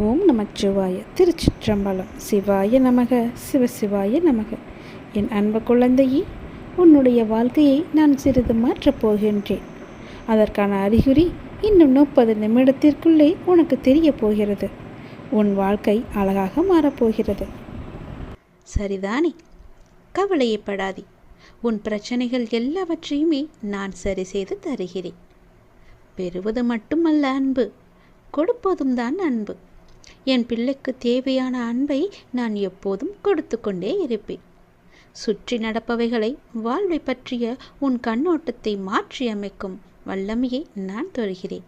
ஓம் நமச்சிவாய. திருச்சிற்றம்பலம். சிவாய நமக. சிவசிவாய நமக. என் அன்பு குழந்தையே, உன்னுடைய வாழ்க்கையை நான் சிறிது மாற்றப் போகின்றேன். அதற்கான அறிகுறி இன்னும் 30 நிமிடத்திற்குள்ளே உனக்கு தெரிய போகிறது. உன் வாழ்க்கை அழகாக மாறப்போகிறது. சரிதானே? கவலையப்படாதே. உன் பிரச்சனைகள் எல்லாவற்றையுமே நான் சரி செய்து தருகிறேன். பெறுவது மட்டுமல்ல அன்பு, கொடுப்பதும் தான் அன்பு. என் பிள்ளைக்கு தேவையான அன்பை நான் எப்போதும் கொடுத்து கொண்டே இருப்பேன். சுற்றி நடப்பவைகளை, வாழ்வை பற்றிய உன் கண்ணோட்டத்தை மாற்றி அமைக்கும் வல்லமையை நான் தருகிறேன்.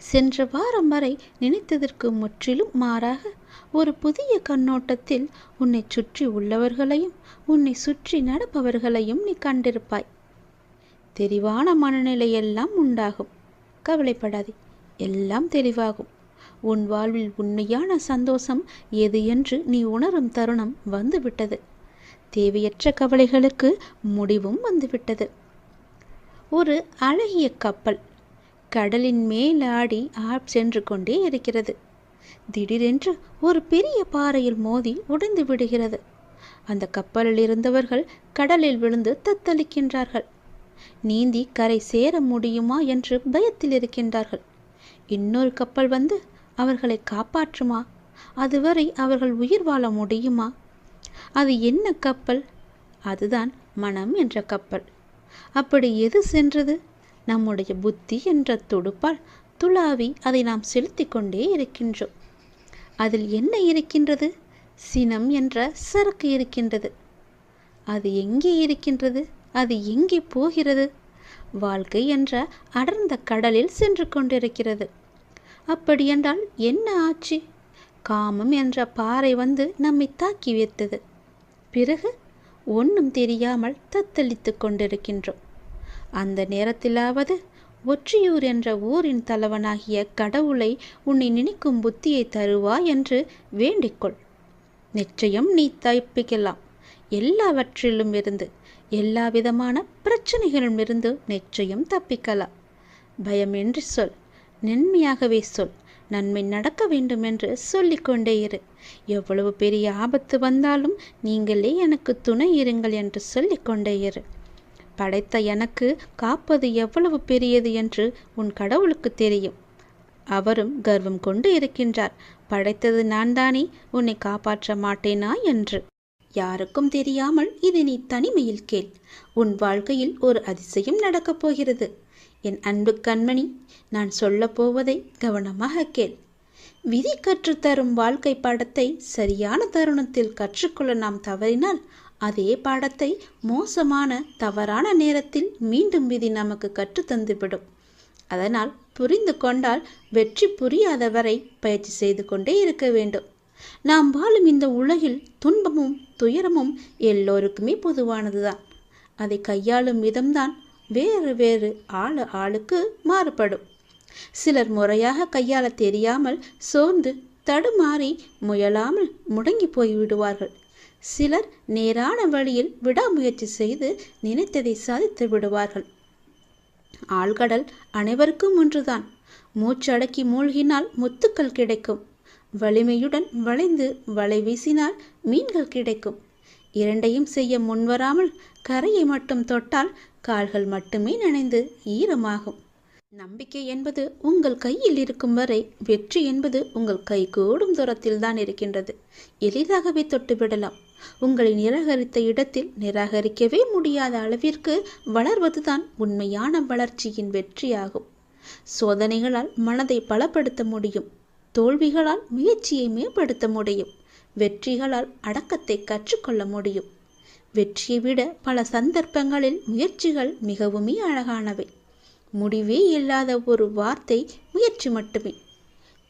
சென்ற வாரம் வரை நினைத்ததற்கு முற்றிலும் மாறாக ஒரு புதிய கண்ணோட்டத்தில் உன்னை சுற்றி உள்ளவர்களையும் உன்னை சுற்றி நடப்பவர்களையும் நீ கண்டிருப்பாய். தெளிவான மனநிலையெல்லாம் உண்டாகும். கவலைப்படாதே, எல்லாம் தெளிவாகும். உன் வாழ்வில் உண்மையான சந்தோஷம் எது என்று நீ உணரும் தருணம் வந்துவிட்டது. தேவையற்ற கவலைகளுக்கு முடிவும் வந்துவிட்டது. ஒரு அழகிய கப்பல் கடலின் மேலாடி சென்று கொண்டே இருக்கிறது. திடீரென்று ஒரு பெரிய பாறையில் மோதி உடைந்து விடுகிறது. அந்த கப்பலில் இருந்தவர்கள் கடலில் விழுந்து தத்தளிக்கின்றார்கள். நீந்தி கரை சேர முடியுமா என்று பயத்தில் இருக்கின்றார்கள். இன்னொரு கப்பல் வந்து அவர்களை காப்பாற்றுமா? அதுவரை அவர்கள் உயிர் வாழ முடியுமா? அது என்ன கப்பல்? அதுதான் மனம் என்ற கப்பல். அப்படி எது சென்றது? நம்முடைய புத்தி என்ற துடுப்பால் துளாவி அதை நாம் செலுத்தி கொண்டே இருக்கின்றோம். அதில் என்ன இருக்கின்றது? சினம் என்ற சரக்கு இருக்கின்றது. அது எங்கே இருக்கின்றது? அது எங்கே போகிறது? வாழ்க்கை என்ற அடர்ந்த கடலில் சென்று கொண்டிருக்கிறது. அப்படியென்றால் என்ன ஆச்சு? காமம் என்ற பாறை வந்து நம்மை தாக்கி வைத்தது. பிறகு ஒன்றும் தெரியாமல் தத்தளித்து கொண்டிருக்கின்றோம். அந்த நேரத்திலாவது ஒற்றியூர் என்ற ஊரின் தலைவனாகிய கடவுளை உன்னை நினைக்கும் புத்தியை தருவா என்று வேண்டிக்கொள். நிச்சயம் நீ தப்பிக்கலாம். எல்லாவற்றிலும் இருந்து, எல்லா விதமான பிரச்சனைகளிலும் இருந்து நிச்சயம் தப்பிக்கலாம். பயமின்றி சொல், நன்மையாகவே சொல். நன்மை நடக்க வேண்டும் என்று சொல்லிக்கொண்டே இரு. எவ்வளவு பெரிய ஆபத்து வந்தாலும் நீங்களே எனக்கு துணை இருங்கள் என்று சொல்லிக்கொண்டே இரு. படைத்த எனக்கு காப்பது எவ்வளவு பெரியது என்று உன் கடவுளுக்கு தெரியும். அவரும் கர்வம் கொண்டு இருக்கின்றார். படைத்தது நான் தானே, உன்னை காப்பாற்ற மாட்டேனா என்று. யாருக்கும் தெரியாமல் இது நீ தனிமையில் கேள். உன் வாழ்க்கையில் ஒரு அதிசயம் நடக்கப் போகிறது. என் அன்பு கண்மணி, நான் சொல்ல போவதை கவனமாக கேள். விதி கற்றுத்தரும் வாழ்க்கை பாடத்தை சரியான தருணத்தில் கற்றுக்கொள்ள நாம் தவறினால் அதே பாடத்தை மோசமான தவறான நேரத்தில் மீண்டும் விதி நமக்கு கற்றுத்தந்துவிடும். அதனால் புரிந்து கொண்டால் வெற்றி, புரியாதவரை பயிற்சி செய்து கொண்டே இருக்க வேண்டும். நாம் வாழும் இந்த உலகில் துன்பமும் துயரமும் எல்லோருக்குமே பொதுவானதுதான். அதை கையாளும் விதம்தான் வேறு வேறு ஆளுக்கு மாறுபடும். சிலர் முறையாக கையாள தெரியாமல் சோர்ந்து தடுமாறி முயலாமல் முடங்கி போய்விடுவார்கள். சிலர் நேரான வழியில் விடாமுயற்சி செய்து நினைத்ததை சாதித்து விடுவார்கள். ஆழ்கடல் அனைவருக்கும் ஒன்றுதான். மூச்சடக்கி மூழ்கினால் முத்துக்கள் கிடைக்கும். வலிமையுடன் வளைந்து வலை வீசினால் மீன்கள் கிடைக்கும். இரண்டையும் செய்ய முன்வராமல் கரையை மட்டும் தொட்டால் கால்கள் மட்டுமே நனைந்து ஈரமாகும். நம்பிக்கை என்பது உங்கள் கையில் இருக்கும் வரை வெற்றி என்பது உங்கள் கை கூடும் தூரத்தில் தான் இருக்கின்றது. எளிதாகவே தொட்டுவிடலாம். உங்களை நிராகரித்த இடத்தில் நிராகரிக்கவே முடியாத அளவிற்கு வளர்வதுதான் உண்மையான வளர்ச்சியின் வெற்றியாகும். சோதனைகளால் மனதை பலப்படுத்த முடியும். தோல்விகளால் முயற்சியை மேம்படுத்த முடியும். வெற்றிகளால் அடக்கத்தை கற்றுக்கொள்ள முடியும். வெற்றியை விட பல சந்தர்ப்பங்களில் முயற்சிகள் மிகவுமே அழகானவை. முடிவே இல்லாத ஒரு வார்த்தை முயற்சி மட்டுமே.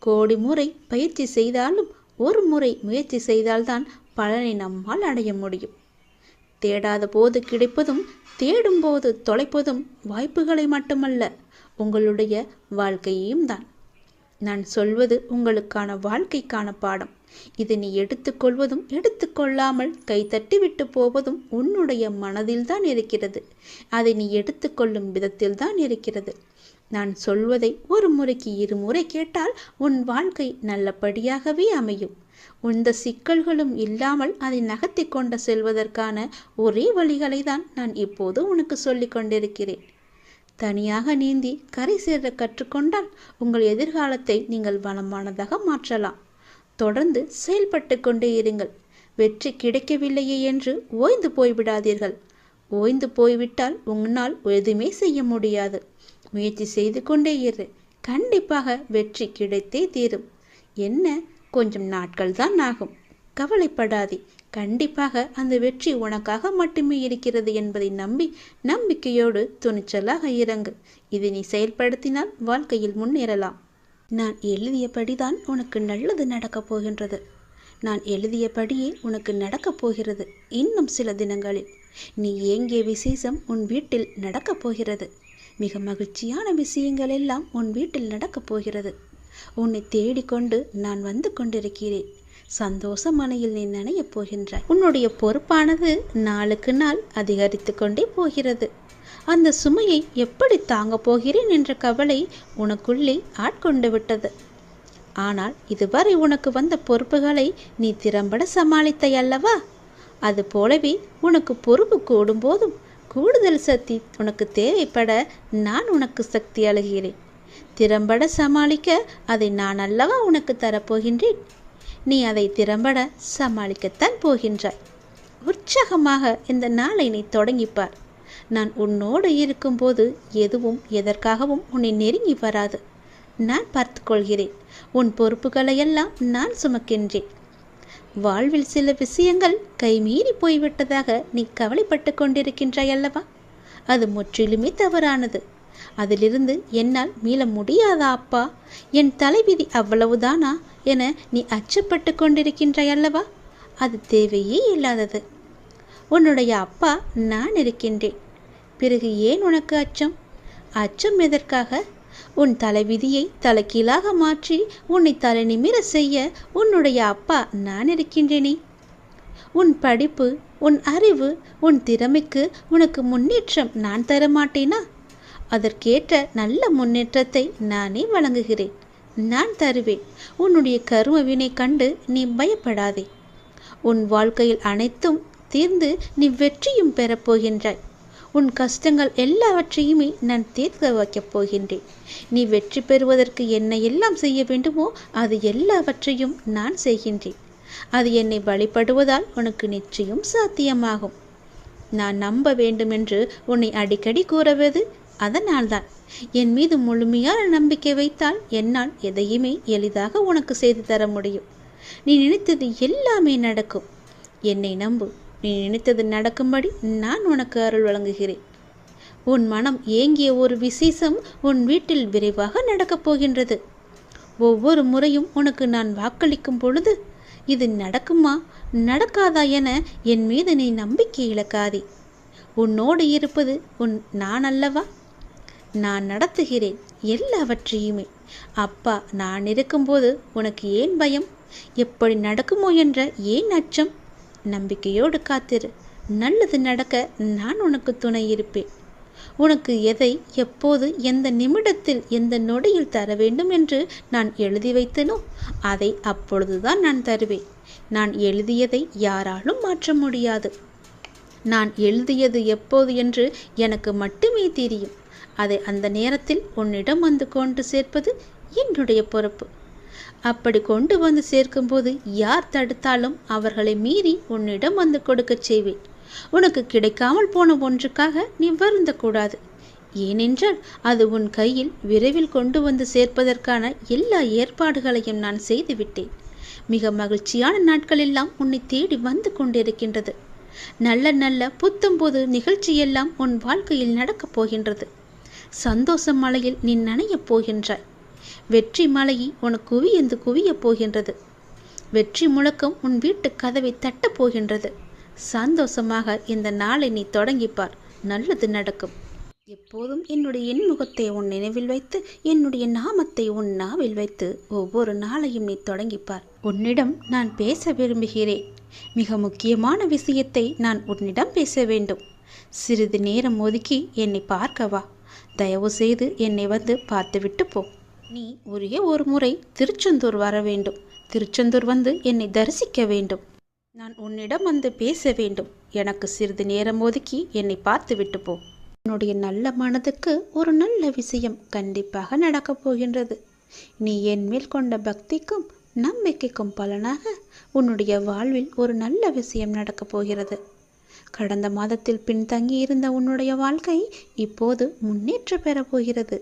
கோடி முறை பயிற்சி செய்தாலும் ஒரு முறை முயற்சி செய்தால்தான் பலனை நம்மால் அடைய முடியும். தேடாத போது கிடைப்பதும் தேடும் போது தொலைப்பதும் வாய்ப்புகளை மட்டுமல்ல, உங்களுடைய வாழ்க்கையையும் தான். நான் சொல்வது உங்களுக்கான வாழ்க்கைக்கான பாடம். இதை நீ எடுத்துக்கொள்வதும் எடுத்துக்கொள்ளாமல் கைத்தட்டி விட்டு போவதும் உன்னுடைய மனதில்தான் இருக்கிறது. அதை நீ எடுத்துக்கொள்ளும் விதத்தில்தான் இருக்கிறது. நான் சொல்வதை ஒரு முறைக்கு இருமுறை கேட்டால் உன் வாழ்க்கை நல்லபடியாகவே அமையும். எந்த சிக்கல்களும் இல்லாமல் அதை நகர்த்தி கொண்டு செல்வதற்கான ஒரே வழிகளை தான் நான் இப்போது உனக்கு சொல்லிக் கொண்டிருக்கிறேன். தனியாக நீந்தி கரை சேர கற்றுக்கொண்டால் உங்கள் எதிர்காலத்தை நீங்கள் வளமானதாக மாற்றலாம். தொடர்ந்து செயல்பட்டு கொண்டே இருங்கள். வெற்றி கிடைக்கவில்லையே என்று ஓய்ந்து போய்விடாதீர்கள். ஓய்ந்து போய்விட்டால் உன்னால் எதுவுமே செய்ய முடியாது. முயற்சி செய்து கொண்டே இரு. கண்டிப்பாக வெற்றி கிடைத்தே தீரும். என்ன, கொஞ்சம் நாட்கள் தான் ஆகும். கவலைப்படாதே. கண்டிப்பாக அந்த வெற்றி உனக்காக மட்டுமே இருக்கிறது என்பதை நம்பி நம்பிக்கையோடு துணிச்சலாக இறங்கு. இதை நீ செயல்படுத்தினால் வாழ்க்கையில் முன்னேறலாம். நான் எழுதியபடிதான் உனக்கு நல்லது நடக்கப் போகின்றது. நான் எழுதியபடியே உனக்கு நடக்கப் போகிறது. இன்னும் சில தினங்களில் நீ ஏங்கிய விசேஷம் உன் வீட்டில் நடக்கப் போகிறது. மிக மகிழ்ச்சியான விஷயங்கள் எல்லாம் உன் வீட்டில் நடக்கப் போகிறது. உன்னை தேடிக்கொண்டு நான் வந்து கொண்டிருக்கிறேன். சந்தோஷ மனையில் நீ நனையப் போகின்றாய். உன்னுடைய பொறுப்பானது நாளுக்கு நாள் அதிகரித்து கொண்டே போகிறது. அந்த சுமையை எப்படி தாங்கப் போகிறேன் என்ற கவலை உனக்குள்ளே ஆட்கொண்டு விட்டது. ஆனால் இதுவரை உனக்கு வந்த பொறுப்புகளை நீ திறம்பட சமாளித்தாய் அல்லவா? அது போலவே உனக்கு பொறுப்பு கூடும் போதும் கூடுதல் சக்தி உனக்கு தேவைப்பட நான் உனக்கு சக்தி அளிக்கிறேன். திறம்பட சமாளிக்க அதை நான் அல்லவா உனக்கு தரப்போகின்றேன். நீ அதை திறம்பட சமாளிக்கத்தான் போகின்றாய். உற்சாகமாக இந்த நாளை நீ தொடங்கிப்பார். நான் உன்னோடு இருக்கும்போது எதுவும் எதற்காகவும் உன்னை நெருங்கி வராது. நான் பார்த்து கொள்கிறேன். உன் பொறுப்புகளையெல்லாம் நான் சுமக்கின்றேன். வாழ்வில் சில விஷயங்கள் கைமீறி போய்விட்டதாக நீ கவலைப்பட்டு கொண்டிருக்கின்றாய் அல்லவா? அது முற்றிலுமே தவறானது. அதிலிருந்து என்னால் மீள முடியாதா அப்பா? என் தலைவிதி அவ்வளவுதானா என நீ அச்சப்பட்டு கொண்டிருக்கின்றாய் அல்லவா? அது தேவையே இல்லாதது. உன்னுடைய அப்பா நான் இருக்கின்றேன். பிறகு ஏன் உனக்கு அச்சம்? அச்சம் எதற்காக? உன் தலைவிதியை தலைகீழாக மாற்றி உன்னை தலை நிமிர செய்ய உன்னுடைய அப்பா நான் இருக்கின்றேனே. உன் படிப்பு, உன் அறிவு, உன் திறமைக்கு உனக்கு முன்னேற்றம் நான் தரமாட்டேனா? அதற்கேற்ற நல்ல முன்னேற்றத்தை நானே வழங்குகிறேன். நான் தருவேன். உன்னுடைய கர்ம வினை கண்டு நீ பயப்படாதே. உன் வாழ்க்கையில் அனைத்தும் தீர்ந்து நீ வெற்றியும் பெறப்போகின்றாய். உன் கஷ்டங்கள் எல்லாவற்றையுமே நான் தீர்க்க வைக்கப் போகின்றேன். நீ வெற்றி பெறுவதற்கு என்ன எல்லாம் செய்ய வேண்டுமோ அது எல்லாவற்றையும் நான் செய்கின்றேன். அது என்னை வழிபடுவதால் உனக்கு நிச்சயம் சாத்தியமாகும். நான் நம்ப வேண்டும் என்று உன்னை அடிக்கடி கூறுவது அதனால்தான். என் மீது முழுமையான நம்பிக்கை வைத்தால் என்னால் எதையுமே எளிதாக உனக்கு செய்து தர முடியும். நீ நினைத்தது எல்லாமே நடக்கும். என்னை நம்பு. நீ நினைத்தது நடக்கும்படி நான் உனக்கு அருள் வழங்குகிறேன். உன் மனம் ஏங்கிய ஒரு விசேஷம் உன் வீட்டில் விரைவாக நடக்கப் போகின்றது. ஒவ்வொரு முறையும் உனக்கு நான் வாக்களிக்கும் பொழுது இது நடக்குமா நடக்காதா என என் மீது நீ நம்பிக்கை இழக்காதே. உன்னோடு இருப்பது நான் அல்லவா? நான் நடத்துகிறேன் எல்லாவற்றையுமே. அப்பா நான் இருக்கும்போது உனக்கு ஏன் பயம்? எப்படி நடக்குமோ என்ற ஏன் அச்சம்? நம்பிக்கையோடு காத்திரு. நல்லது நடக்க நான் உனக்கு துணை இருப்பேன். உனக்கு எதை எப்போது எந்த நிமிடத்தில் எந்த நொடியில் தர வேண்டும் என்று நான் எழுதி வைத்தனோ அதை அப்பொழுதுதான் நான் தருவேன். நான் எழுதியதை யாராலும் மாற்ற முடியாது. நான் எழுதியது எப்போது என்று எனக்கு மட்டுமே தெரியும். அதை அந்த நேரத்தில் உன்னிடம் வந்து கொண்டு சேர்ப்பது என்னுடைய பொறுப்பு. அப்படி கொண்டு வந்து சேர்க்கும்போது யார் தடுத்தாலும் அவர்களை மீறி உன்னிடம் வந்து கொடுக்கச் செய்வேன். உனக்கு கிடைக்காமல் போன ஒன்றுக்காக நீ வருந்தக்கூடாது. ஏனென்றால் அது உன் கையில் விரைவில் கொண்டு வந்து சேர்ப்பதற்கான எல்லா ஏற்பாடுகளையும் நான் செய்துவிட்டேன். மிக மகிழ்ச்சியான நாட்களெல்லாம் உன்னை தேடி வந்து கொண்டிருக்கின்றது. நல்ல நல்ல புத்தம்போது நிகழ்ச்சியெல்லாம் உன் வாழ்க்கையில் நடக்கப் போகின்றது. சந்தோஷ மலையில் நீ நனையப் போகின்றாய். வெற்றி மலையை உனக்கு குவியந்து குவியப் போகின்றது. வெற்றி முழக்கம் உன் வீட்டு கதவை தட்டப் போகின்றது. சந்தோஷமாக இந்த நாளை நீ தொடங்கிப்பார். நல்லது நடக்கும். எப்போதும் என்னுடைய இன்முகத்தை உன் நினைவில் வைத்து என்னுடைய நாமத்தை உன் நாவில் வைத்து ஒவ்வொரு நாளையும் நீ தொடங்கிப்பார். உன்னிடம் நான் பேச விரும்புகிறேன். மிக முக்கியமான விஷயத்தை நான் உன்னிடம் பேச வேண்டும். சிறிது நேரம் ஒதுக்கி என்னை பார்க்கவா. தயவு செய்து என்னை வந்து பார்த்துவிட்டு போ. நீ ஒரே ஒரு முறை திருச்செந்தூர் வர வேண்டும். திருச்செந்தூர் வந்து என்னை தரிசிக்க வேண்டும். நான் உன்னிடம் வந்து பேச வேண்டும். எனக்கு சிறிது நேரம் ஒதுக்கி என்னை பார்த்து விட்டு போ. உன்னுடைய நல்ல மனதுக்கு ஒரு நல்ல விஷயம் கண்டிப்பாக நடக்கப் போகின்றது. நீ என் மேல் கொண்ட பக்திக்கும் நம்பிக்கைக்கும் பலனாக உன்னுடைய வாழ்வில் ஒரு நல்ல விஷயம் நடக்கப் போகிறது. கடந்த மாதத்தில் பின்தங்கி இருந்த உன்னுடைய வாழ்க்கை இப்போது முன்னேற்றம் பெறப் போகிறது.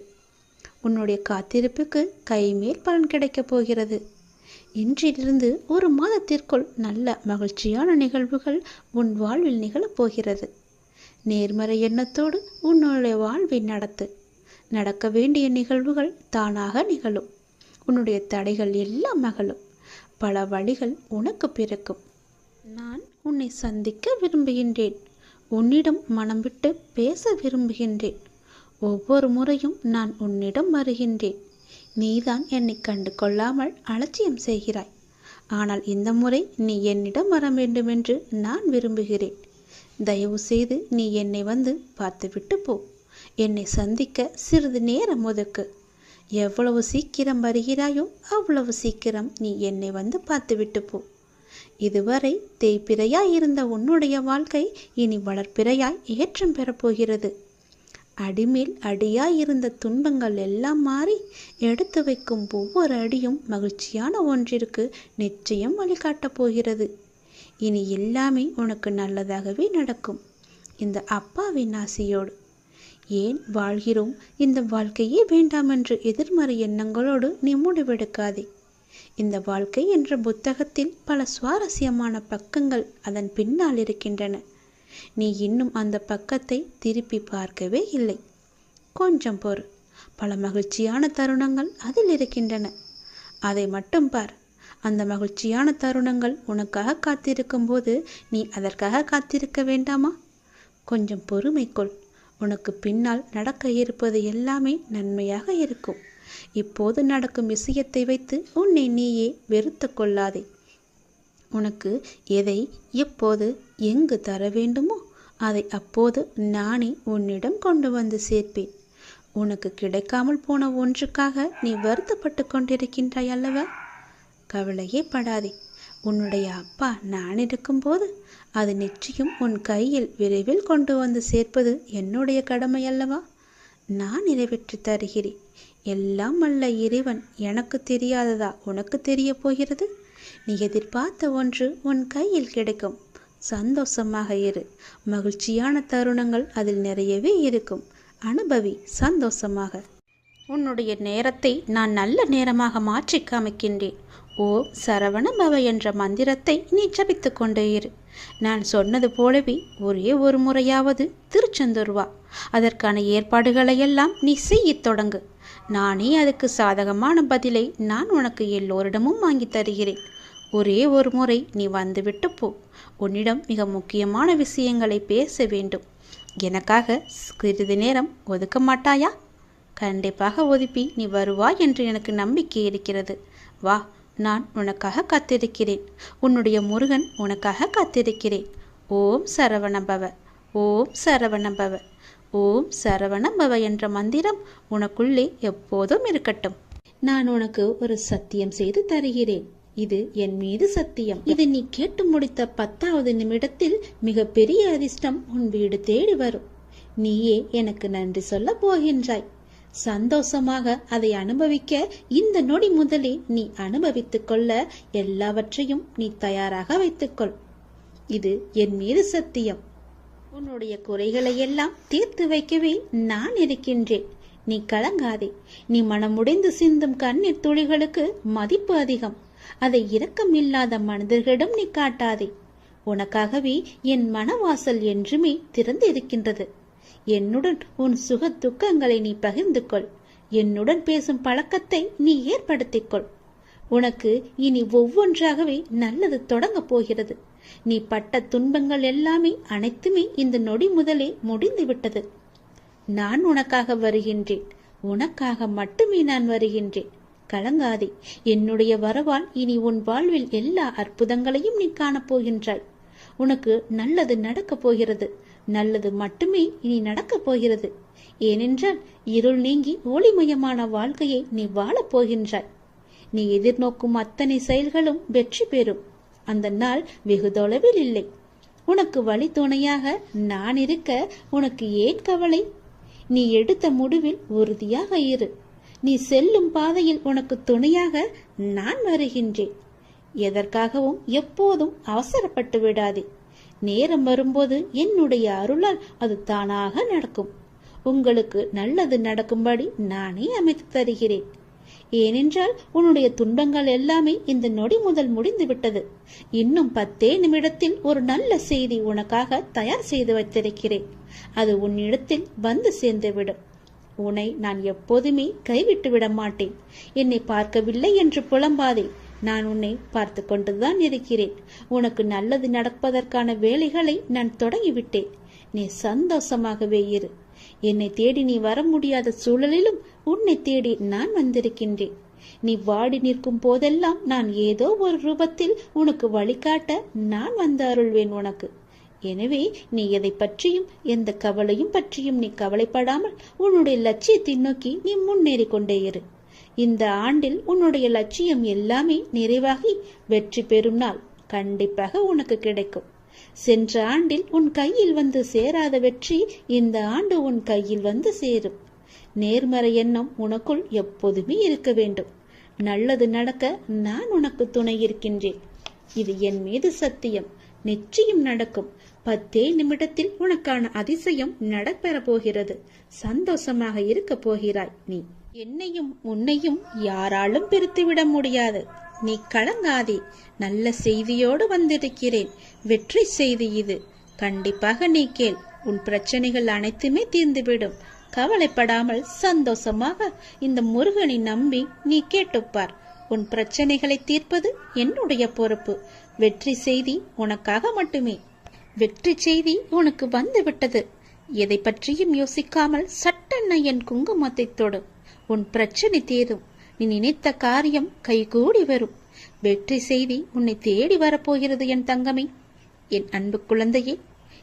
உன்னுடைய காத்திருப்புக்கு கைமேல் பலன் கிடைக்கப் போகிறது. இன்றிலிருந்து ஒரு மாதத்திற்குள் நல்ல மகிழ்ச்சியான நிகழ்வுகள் உன் வாழ்வில் நிகழப்போகிறது. நேர்மறை எண்ணத்தோடு உன்னுடைய வாழ்வை நடத்து. நடக்க வேண்டிய நிகழ்வுகள் தானாக நிகழும். உன்னுடைய தடைகள் எல்லாம் அகலும். பல வழிகள் உனக்கு பிறக்கும். நான் உன்னை சந்திக்க விரும்புகின்றேன். உன்னிடம் மனம் விட்டு பேச விரும்புகின்றேன். ஒவ்வொரு முறையும் நான் உன்னிடம் வருகின்றேன். நீதான் என்னை கண்டு கொள்ளாமல் அலட்சியம் செய்கிறாய். ஆனால் இந்த முறை நீ என்னிடம் வர வேண்டுமென்று நான் விரும்புகிறேன். தயவு செய்து நீ என்னை வந்து பார்த்துவிட்டு போ. என்னை சந்திக்க சிறிது நேரம் ஒதுக்கு. எவ்வளவு சீக்கிரம் வருகிறாயோ அவ்வளவு சீக்கிரம் நீ என்னை வந்து பார்த்துவிட்டு போ. இதுவரை தேய்பிறையாய் இருந்த உன்னுடைய வாழ்க்கை இனி வளர்ப்பிறையாய் ஏற்றம் பெறப்போகிறது. அடிமேல் அடியாய் இருந்த துன்பங்கள் எல்லாம் மாறி எடுத்து வைக்கும் ஒவ்வொரு அடியும் மகிழ்ச்சியான ஒன்றிற்கு நிச்சயம் வழிகாட்டப் போகிறது. இனி எல்லாமே உனக்கு நல்லதாகவே நடக்கும். இந்த அப்பாவின் ஆசையோடு. ஏன் வாழ்கிறோம், இந்த வாழ்க்கையே வேண்டாம் என்று எதிர்மறை எண்ணங்களோடு நீ முடிவெடுக்காதே. இந்த வாழ்க்கை என்ற புத்தகத்தில் பல சுவாரஸ்யமான பக்கங்கள் அதன் பின்னால் இருக்கின்றன. நீ இன்னும் அந்த பக்கத்தை திருப்பி பார்க்கவே இல்லை. கொஞ்சம் பொறு. பல மகிழ்ச்சியான தருணங்கள் அதில் இருக்கின்றன. அதை மட்டும் பார். அந்த மகிழ்ச்சியான தருணங்கள் உனக்காக காத்திருக்கும் போது நீ அதற்காக காத்திருக்க வேண்டாமா? கொஞ்சம் பொறுமை கொள். உனக்கு பின்னால் நடக்க இருப்பது எல்லாமே நன்மையாக இருக்கும். இப்போது நடக்கும் விஷயத்தை வைத்து உன்னை நீயே வெறுத்து கொள்ளாதே. உனக்கு எதை எப்போது எங்கு தர வேண்டுமோ அதை அப்போது நானே உன்னிடம் கொண்டு வந்து சேர்ப்பேன். உனக்கு கிடைக்காமல் போன ஒன்றுக்காக நீ வருத்தப்பட்டு கொண்டிருக்கின்றாய் அல்லவா? கவலையே படாதே. உன்னுடைய அப்பா நான் இருக்கும்போது அது நிச்சயம் உன் கையில் விரைவில் கொண்டு வந்து சேர்ப்பது என்னுடைய கடமை அல்லவா? நான் நிறைவேற்றி தருகிறேன். எல்லாம் அல்ல இறைவன் எனக்கு தெரியாததா உனக்கு தெரிய போகிறது? நீ எதிர்பார்த்த ஒன்று உன் கையில் கிடைக்கும். சந்தோஷமாக இரு. மகிழ்ச்சியான தருணங்கள் அதில் நிறையவே இருக்கும். அனுபவி சந்தோஷமாக. உன்னுடைய நேரத்தை நான் நல்ல நேரமாக மாற்றி காமிக்கின்றேன். ஓம் சரவண பவ என்ற மந்திரத்தை நீ ஜபித்து கொண்டே இரு. நான் சொன்னது போலவே ஒரே ஒரு முறையாவது திருச்செந்தூர் வா. அதற்கான ஏற்பாடுகளையெல்லாம் நீ செய்யத் தொடங்கு. நானே அதுக்கு சாதகமான பதிலை நான் உனக்கு எல்லோரிடமும் வாங்கி தருகிறேன். ஒரே ஒரு முறை நீ வந்துவிட்டு போ. உன்னிடம் மிக முக்கியமான விஷயங்களை பேச வேண்டும். எனக்காக சிறிது நேரம் ஒதுக்க மாட்டாயா? கண்டிப்பாக ஒதுப்பி நீ வருவாய் என்று எனக்கு நம்பிக்கை இருக்கிறது. வா, நான் உனக்காக காத்திருக்கிறேன். உன்னுடைய முருகன் உனக்காக காத்திருக்கிறேன். ஓம் சரவணபவ, ஓம் சரவணபவ, ஓம் சரவணபவ என்ற மந்திரம் உனக்குள்ளே எப்போதும் இருக்கட்டும். நான் உனக்கு ஒரு சத்தியம் செய்து தருகிறேன். இது என் மீது சத்தியம். இது நீ கேட்டு முடித்த 10வது நிமிடத்தில் மிக பெரிய அதிர்ஷ்டம் உன் வீடு தேடி வரும். நீயே எனக்கு நன்றி சொல்ல போகின்றாய். சந்தோஷமாக அதை அனுபவிக்க இந்த நொடி முதலே நீ அனுபவித்துக் கொள்ள எல்லாவற்றையும் நீ தயாராக வைத்துக்கொள். இது என் மீது சத்தியம். உன்னுடைய குறைகளை எல்லாம் தீர்த்து வைக்கவே நான் இருக்கின்றேன். நீ கலங்காதே. நீ மனமுடைந்து சிந்தும் கண்ணீர் துளிகளுக்கு மதிப்பு அதிகம். அதை இரக்கம் இல்லாத மனிதர்களிடம் நீ காட்டாதே. உனக்காகவே என் மனவாசல் என்றுமே திறந்து இருக்கின்றது. என்னுடன் உன் சுக துக்கங்களை நீ பகிர்ந்து கொள். என்னுடன் பேசும் பழக்கத்தை நீ ஏற்படுத்திக்கொள். உனக்கு இனி ஒவ்வொன்றாகவே நல்லது தொடங்கப் போகிறது. நீ பட்ட துன்பங்கள் எல்லாமே அனைத்துமே இந்த நொடி முதலே முடிந்து விட்டது. நான் உனக்காக வருகின்றேன். உனக்காக மட்டுமே நான் வருகின்றேன். கலங்காதே. என்னுடைய வரவால் இனி உன் வாழ்வில் எல்லா அற்புதங்களையும் நீ காணப்போகின்றாய். உனக்கு நல்லது நடக்கப் போகிறது. நல்லது மட்டுமே இனி நடக்கப் போகிறது. ஏனென்றால் இருள் நீங்கி ஒளிமயமான வாழ்க்கையை நீ வாழப் போகின்றாய். நீ எதிர்நோக்கும் அத்தனை செயல்களும் வெற்றி பெறும். அந்த நாள் வெகு தொலைவில் இல்லை. உனக்கு வழி துணையாக நான் இருக்க உனக்கு ஏன் கவலை? நீ எடுத்த முடிவில் உறுதியாக இரு. நீ செல்லும் பாதையில் உனக்கு துணையாக நான் வருகின்றேன். எதற்காகவும் எப்போதும் அவசரப்பட்டு விடாதே. நேரம் வரும்போது என்னுடைய அருளால் அது தானாக நடக்கும். உங்களுக்கு நல்லது நடக்கும்படி நானே அமைத்து தருகிறேன். ஏனென்றால் உன்னுடைய துன்பங்கள் எல்லாமே இந்த நொடி முதல் முடிந்து விட்டது. இன்னும் 10 நிமிடத்தில் ஒரு நல்ல செய்தி உனக்காக தயார் செய்து வைத்திருக்கிறேன். அது உன்னிடத்தில் வந்து சேர்ந்துவிடும். உன்னை நான் எப்போதுமே கைவிட்டு விட மாட்டேன். என்னை பார்க்கவில்லை என்று புலம்பாதே. நான் உன்னை பார்த்து கொண்டுதான் இருக்கிறேன். உனக்கு நல்லது நடப்பதற்கான வேலைகளை நான் தொடங்கிவிட்டேன். நீ சந்தோஷமாகவே இரு. என்னை தேடி நீ வர முடியாத சூழலிலும் உன்னை தேடி நான் வந்திருக்கின்றேன். நீ வாடி நிற்கும் போதெல்லாம் நான் ஏதோ ஒரு ரூபத்தில் உனக்கு வழிகாட்ட நான் வந்து அருள்வேன் உனக்கு. எனவே நீ எதை பற்றியும் எந்த கவலையும் பற்றியும் நீ கவலைப்படாமல் உன்னுடைய லட்சியத்தை நோக்கி நீ முன்னேறி கொண்டே இரு. இந்த ஆண்டில் உன்னுடைய லட்சியம் எல்லாமே நிறைவாகி வெற்றி பெறும் நாள் கண்டிப்பாக உனக்கு கிடைக்கும். சென்ற ஆண்டில் உன் கையில் வந்து சேராத வெற்றி இந்த ஆண்டு உன் கையில் வந்து சேரும். நேர்மறை எண்ணம் உனக்குள் எப்போதுமே இருக்க வேண்டும். நல்லது நடக்க நான் உனக்கு துணை இருக்கின்றேன். இது என் மீது சத்தியம். நிச்சயம் நடக்கும். 10 நிமிடத்தில் உனக்கான அதிசயம் நடைபெற போகிறது. சந்தோஷமாக இருக்க போகிறாய். நீ என்னையும் உன்னையும் யாராலும் பிரித்துவிட முடியாது. நீ கலங்காதே. நல்ல செய்தியோடு வந்திருக்கிறேன். வெற்றி செய்தி இது. கண்டிப்பாக நீ கேள். உன் பிரச்சனைகள் அனைத்துமே தீர்ந்துவிடும். கவலைப்படாமல் சந்தோஷமாக இந்த முருகனை நம்பி நீ கேட்டுப்பார். உன் பிரச்சனைகளை தீர்ப்பது என்னுடைய பொறுப்பு. வெற்றி செய்தி உனக்காக மட்டுமே. வெற்றி செய்தி உனக்கு வந்து விட்டது. எதை பற்றியும் யோசிக்காமல் சட்டென்ன என் குங்குமத்தை தொடு. உன் பிரச்சனை தீரும். நீ நினைத்த காரியம் கைகூடி வரும். வெற்றி செய்தி உன்னை தேடி வரப்போகிறது என் தங்கமே. என் அன்பு குழந்தையே,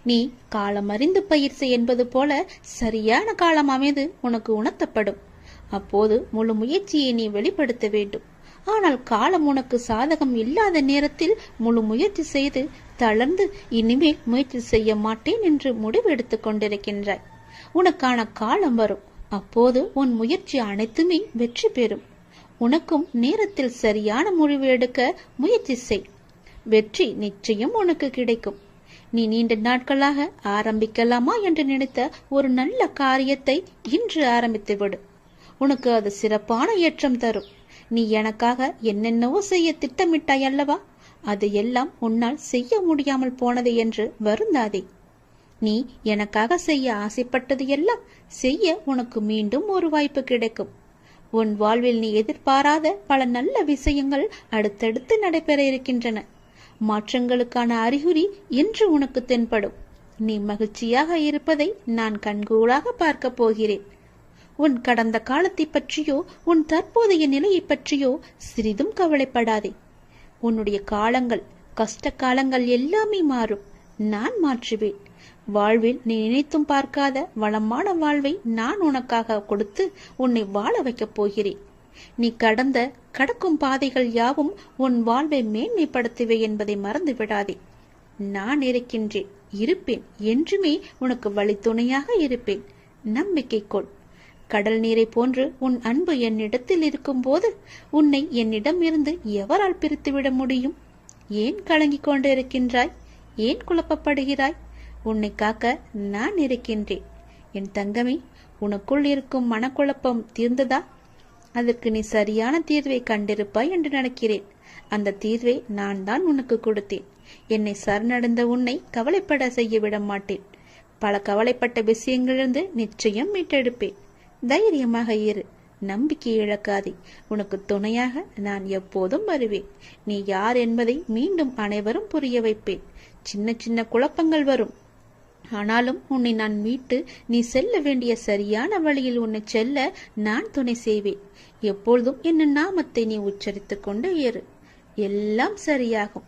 நீ காலம் அறிந்து பயிற்சி என்பது போல சரியான காலம் அமைது உனக்கு உணர்த்தப்படும். அப்போது முழு முயற்சியை நீ வெளிப்படுத்த வேண்டும். ஆனால் காலம் உனக்கு சாதகம் இல்லாத நேரத்தில் முழு முயற்சி செய்து தளர்ந்து இனிமேல் முயற்சி செய்ய மாட்டேன் என்று முடிவு எடுத்துக் கொண்டிருக்கின்றாய். உனக்கான காலம் வரும். அப்போது உன் முயற்சி அனைத்துமே வெற்றி பெறும். உனக்கும் நேரத்தில் சரியான முடிவு எடுக்க முயற்சி செய். வெற்றி நிச்சயம் உனக்கு கிடைக்கும். நீ நீண்ட நாட்களாக ஆரம்பிக்கலாமா என்று நினைத்த ஒரு நல்ல காரியத்தை இன்று ஆரம்பித்து விடு. உனக்கு அது சிறப்பான ஏற்றம் தரும். நீ எனக்காக என்னென்னவோ செய்ய திட்டமிட்டாய் அல்லவா? அது எல்லாம் உன்னால் செய்ய முடியாமல் போனது என்று வருந்தாதே. நீ எனக்காக செய்ய ஆசைப்பட்டது எல்லாம் செய்ய உனக்கு மீண்டும் ஒரு வாய்ப்பு கிடைக்கும். உன் வாழ்வில் நீ எதிர்பாராத பல நல்ல விஷயங்கள் அடுத்தடுத்து நடைபெற இருக்கின்றன. மாற்றங்களுக்கான அறிகுறி இன்று உனக்கு தென்படும். நீ மகிழ்ச்சியாக இருப்பதை நான் கண்கூடாக பார்க்க போகிறேன். உன் கடந்த காலத்தை பற்றியோ உன் தற்போதைய நிலையை பற்றியோ சிறிதும் கவலைப்படாதே. உன்னுடைய காலங்கள், கஷ்ட காலங்கள் எல்லாமே மாறும். நான் மாற்றுவேன். வாழ்வில் நீ நினைத்தும் பார்க்காத வளமான வாழ்வை நான் உனக்காக கொடுத்து உன்னை வாழ வைக்கப் போகிறேன். நீ கடக்கும் பாதைகள் யாவும் உன் வாழ்வை மேன்மைப்படுத்துவே என்பதை மறந்து விடாதே. நான் இருக்கின்றேன், இருப்பேன். என்றுமே உனக்கு வழித்துணையாக இருப்பேன். நம்பிக்கை கொள். கடல் நீரை போன்று உன் அன்பு என்னிடத்தில் இருக்கும் போது உன்னை என்னிடம் இருந்து எவரால் பிரித்துவிட முடியும்? ஏன் கலங்கிக் கொண்டிருக்கின்றாய்? ஏன் குழப்பப்படுகிறாய்? உன்னை காக்க நான் இருக்கின்றேன். என் தங்கமே, உனக்குள் இருக்கும் மனக்குழப்பம் தீர்ந்ததா? அதற்கு நீ சரியான தீர்வை கண்டிருப்பாய் என்று நினைக்கிறேன். அந்த தீர்வை நான் தான் உனக்கு கொடுத்தேன். என்னை சரணடைந்த உன்னை கவலைப்பட செய்ய விட மாட்டேன். பல கவலைப்பட்ட விஷயங்களிலிருந்து நிச்சயம் மீட்டெடுப்பேன். தைரியமாக இரு. நம்பிக்கை இழக்காதே. உனக்கு துணையாக நான் எப்போதும் வருவேன். நீ யார் என்பதை மீண்டும் அனைவரும் புரிய வைப்பேன். சின்ன சின்ன குழப்பங்கள் வரும். ஆனாலும் உன்னை நான் மீட்டு நீ செல்ல வேண்டிய சரியான வழியில் உன்னை செல்ல நான் துணை செய்வேன். எப்பொழுதும் என் நாமத்தை நீ உச்சரித்துக் கொண்டு ஏறு. எல்லாம் சரியாகும்.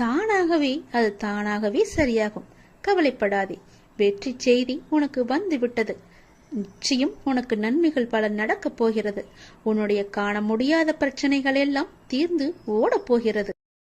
தானாகவே சரியாகும். கவலைப்படாதே. வெற்றி செய்தி உனக்கு வந்து விட்டது. நிச்சயம் உனக்கு நன்மைகள் பல நடக்கப் போகிறது. உன்னுடைய காண முடியாத பிரச்சனைகள் எல்லாம் தீர்ந்து ஓடப் போகிறது.